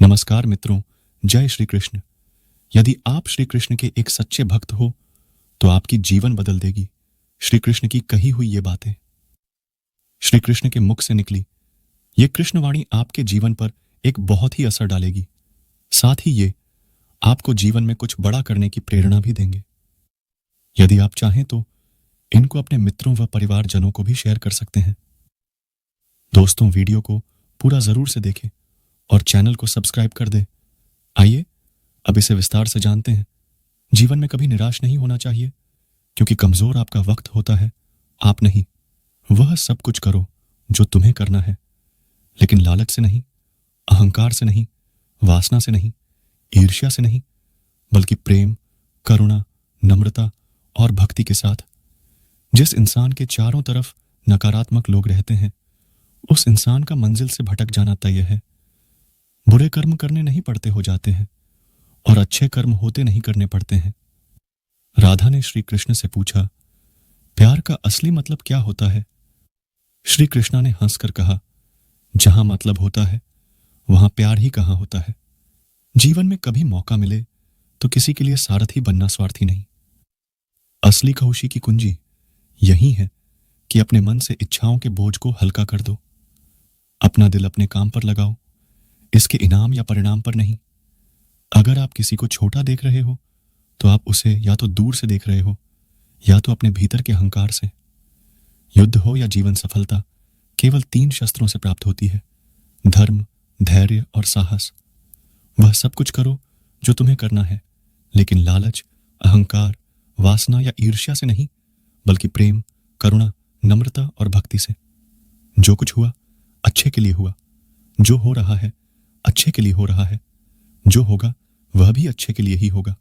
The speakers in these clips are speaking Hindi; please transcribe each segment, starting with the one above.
नमस्कार मित्रों, जय श्री कृष्ण। यदि आप श्री कृष्ण के एक सच्चे भक्त हो तो आपकी जीवन बदल देगी श्री कृष्ण की कही हुई ये बातें। श्री कृष्ण के मुख से निकली ये कृष्णवाणी आपके जीवन पर एक बहुत ही असर डालेगी। साथ ही ये आपको जीवन में कुछ बड़ा करने की प्रेरणा भी देंगे। यदि आप चाहें तो इनको अपने मित्रों व परिवारजनों को भी शेयर कर सकते हैं। दोस्तों, वीडियो को पूरा जरूर से देखें और चैनल को सब्सक्राइब कर दे। आइए अब इसे विस्तार से जानते हैं। जीवन में कभी निराश नहीं होना चाहिए, क्योंकि कमजोर आपका वक्त होता है, आप नहीं। वह सब कुछ करो जो तुम्हें करना है, लेकिन लालच से नहीं, अहंकार से नहीं, वासना से नहीं, ईर्ष्या से नहीं, बल्कि प्रेम, करुणा, नम्रता और भक्ति के साथ। जिस इंसान के चारों तरफ नकारात्मक लोग रहते हैं, उस इंसान का मंजिल से भटक जाना तय है। बुरे कर्म करने नहीं पड़ते हो जाते हैं और अच्छे कर्म होते नहीं करने पड़ते हैं। राधा ने श्री कृष्ण से पूछा, प्यार का असली मतलब क्या होता है? श्री कृष्णा ने हंसकर कहा, जहां मतलब होता है वहां प्यार ही कहां होता है। जीवन में कभी मौका मिले तो किसी के लिए सारथी बनना स्वार्थी नहीं। असली खुशी की कुंजी यही है कि अपने मन से इच्छाओं के बोझ को हल्का कर दो। अपना दिल अपने काम पर लगाओ, इसके इनाम या परिणाम पर नहीं। अगर आप किसी को छोटा देख रहे हो तो आप उसे या तो दूर से देख रहे हो या तो अपने भीतर के अहंकार से। युद्ध हो या जीवन सफलता केवल 3 शस्त्रों से प्राप्त होती है: धर्म, धैर्य और साहस। वह सब कुछ करो जो तुम्हें करना है, लेकिन लालच, अहंकार, वासना या ईर्ष्या से नहीं, बल्कि प्रेम, करुणा, नम्रता और भक्ति से। जो कुछ हुआ अच्छे के लिए हुआ, जो हो रहा है अच्छे के लिए हो रहा है, जो होगा वह भी अच्छे के लिए ही होगा।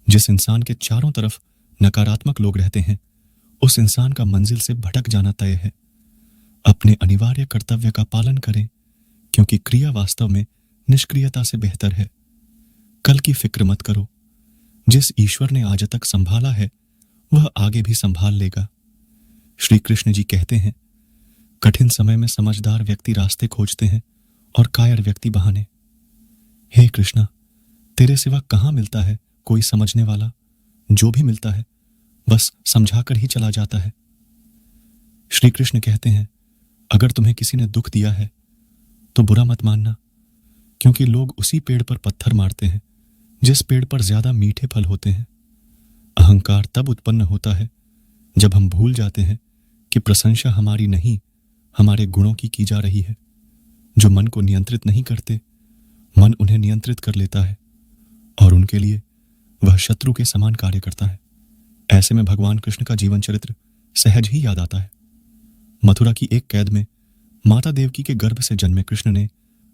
जिस इंसान के चारों तरफ नकारात्मक लोग रहते हैं, उस इंसान का मंजिल से भटक जाना तय है। अपने अनिवार्य कर्तव्य का पालन करें, क्योंकि क्रिया वास्तव में निष्क्रियता से बेहतर है। कल की फिक्र मत करो, जिस ईश्वर ने आज तक संभाला है वह आगे भी संभाल लेगा। श्री कृष्ण जी कहते हैं, कठिन समय में समझदार व्यक्ति रास्ते खोजते हैं और कायर व्यक्ति बहाने। हे कृष्णा, तेरे सिवा कहां मिलता है कोई समझने वाला? जो भी मिलता है बस समझाकर ही चला जाता है। श्री कृष्ण कहते हैं, अगर तुम्हें किसी ने दुख दिया है तो बुरा मत मानना, क्योंकि लोग उसी पेड़ पर पत्थर मारते हैं जिस पेड़ पर ज्यादा मीठे फल होते हैं। अहंकार तब उत्पन्न होता है जब हम भूल जाते हैं कि प्रशंसा हमारी नहीं, हमारे गुणों की जा रही है। जो मन को नियंत्रित नहीं करते, मन उन्हें नियंत्रित कर लेता है और उनके लिए वह शत्रु के समान कार्य करता है। ऐसे में भगवान कृष्ण का जीवन चरित्र सहज ही याद आता है। मथुरा की एक कैद में माता देवकी के गर्भ से जन्मे कृष्ण ने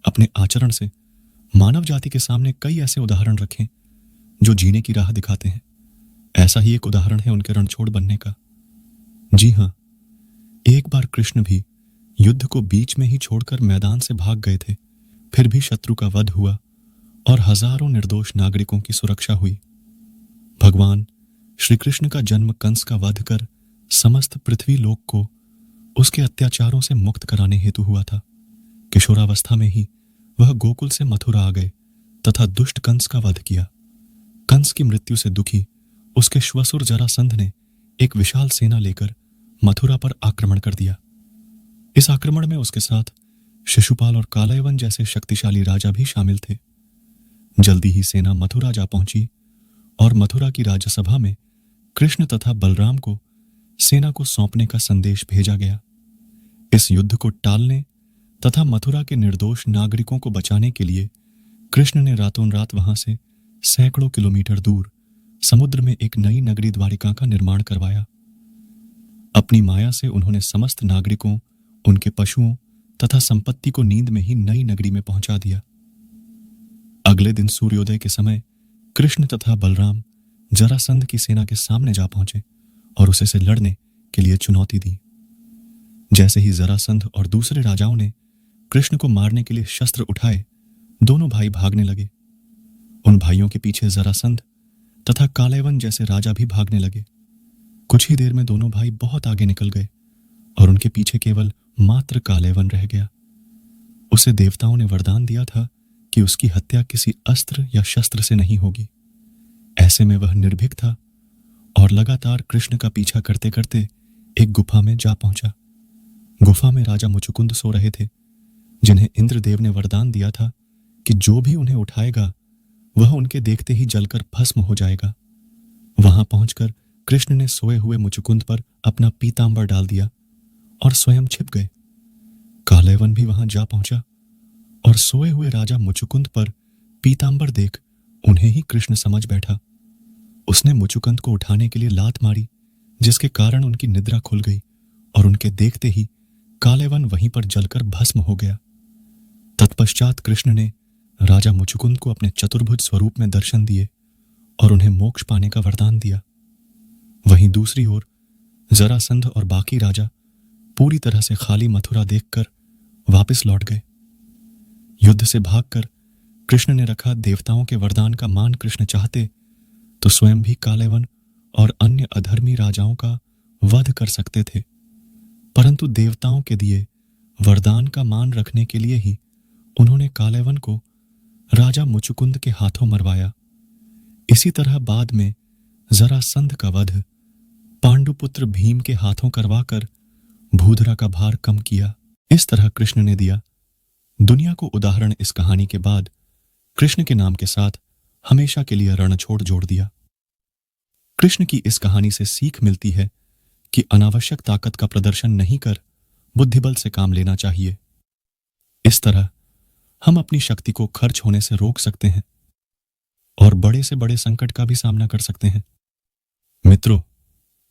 अपने आचरण से मानव जाति के सामने कई ऐसे उदाहरण रखे जो जीने की राह दिखाते हैं। ऐसा ही एक उदाहरण है उनके रणछोड़ बनने का। जी हां, एक बार कृष्ण भी युद्ध को बीच में ही छोड़कर मैदान से भाग गए थे। फिर भी शत्रु का वध हुआ और हजारों निर्दोष नागरिकों की सुरक्षा हुई। भगवान श्री कृष्ण का जन्म कंस का वध कर समस्त पृथ्वी लोक को उसके अत्याचारों से मुक्त कराने हेतु हुआ था। किशोरावस्था में ही वह गोकुल से मथुरा आ गए तथा दुष्ट कंस का वध किया। कंस की मृत्यु से दुखी उसके श्वसुर जरासंध ने एक विशाल सेना लेकर मथुरा पर आक्रमण कर दिया। इस आक्रमण में उसके साथ शिशुपाल और कालयवन जैसे शक्तिशाली राजा भी शामिल थे। जल्दी ही सेना मथुरा जा पहुंची और मथुरा की राजसभा में कृष्ण तथा बलराम को सेना को सौंपने का संदेश भेजा गया। इस युद्ध को टालने तथा मथुरा के निर्दोष नागरिकों को बचाने के लिए कृष्ण ने रातों रात वहां से सैकड़ों किलोमीटर दूर समुद्र में एक नई नगरी द्वारिका का निर्माण करवाया। अपनी माया से उन्होंने समस्त नागरिकों, उनके पशुओं तथा संपत्ति को नींद में ही नई नगरी में पहुंचा दिया। अगले दिन सूर्योदय के समय कृष्ण तथा बलराम जरासंध की सेना के सामने जा पहुंचे और उसे से लड़ने के लिए चुनौती दी। जैसे ही जरासंध और दूसरे राजाओं ने कृष्ण को मारने के लिए शस्त्र उठाए, दोनों भाई भागने लगे। उन भाइयों के पीछे जरासंध तथा कालयवन जैसे राजा भी भागने लगे। कुछ ही देर में दोनों भाई बहुत आगे निकल गए और उनके पीछे केवल मात्र कालयवन रह गया। उसे देवताओं ने वरदान दिया था कि उसकी हत्या किसी अस्त्र या शस्त्र से नहीं होगी। ऐसे में वह निर्भीक था और लगातार कृष्ण का पीछा करते करते एक गुफा में जा पहुंचा। गुफा में राजा मुचुकुंद सो रहे थे, जिन्हें इंद्रदेव ने वरदान दिया था कि जो भी उन्हें उठाएगा वह उनके देखते ही जलकर भस्म हो जाएगा। वहां पहुंचकर कृष्ण ने सोए हुए मुचुकुंद पर अपना पीतांबर डाल दिया और स्वयं छिप गए। कालयवन भी वहां जा पहुंचा और सोए हुए राजा मुचुकुंद पर पीतांबर देख उन्हें ही कृष्ण समझ बैठा। उसने मुचुकुंद को उठाने के लिए लात मारी, जिसके कारण उनकी निद्रा खुल गई और उनके देखते ही कालयवन वहीं पर जलकर भस्म हो गया। तत्पश्चात कृष्ण ने राजा मुचुकुंद को अपने चतुर्भुज स्वरूप में दर्शन दिए और उन्हें मोक्ष पाने का वरदान दिया। वहीं दूसरी ओर जरासंध और बाकी राजा पूरी तरह से खाली मथुरा देखकर वापस लौट गए। युद्ध से भागकर कृष्ण ने रखा देवताओं के वरदान का मान कृष्ण चाहते तो स्वयं भी कालयवन और अन्य अधर्मी राजाओं का वध कर सकते थे, परंतु देवताओं के दिए वरदान का मान रखने के लिए ही उन्होंने कालयवन को राजा मुचुकुंद के हाथों मरवाया। इसी तरह बाद में जरासंध का वध पांडुपुत्र भीम के हाथों करवाकर भूधरा का भार कम किया। इस तरह कृष्ण ने दिया। दुनिया को उदाहरण इस कहानी के बाद कृष्ण के नाम के साथ हमेशा के लिए रणछोड़ जोड़ दिया। कृष्ण की इस कहानी से सीख मिलती है कि अनावश्यक ताकत का प्रदर्शन नहीं कर बुद्धिबल से काम लेना चाहिए। इस तरह हम अपनी शक्ति को खर्च होने से रोक सकते हैं और बड़े से बड़े संकट का भी सामना कर सकते हैं। मित्रों,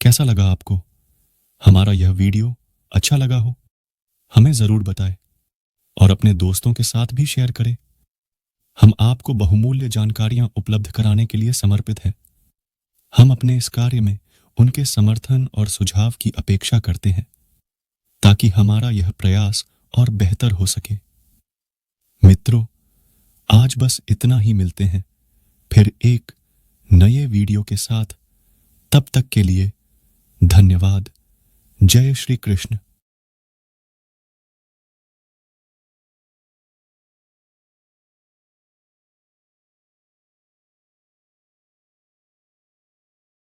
कैसा लगा आपको? हमारा यह वीडियो अच्छा लगा हो हमें जरूर बताएं और अपने दोस्तों के साथ भी शेयर करें। हम आपको बहुमूल्य जानकारियां उपलब्ध कराने के लिए समर्पित हैं। हम अपने इस कार्य में उनके समर्थन और सुझाव की अपेक्षा करते हैं ताकि हमारा यह प्रयास और बेहतर हो सके। मित्रों, आज बस इतना ही। मिलते हैं फिर एक नए वीडियो के साथ। तब तक के लिए धन्यवाद। जय श्री कृष्ण।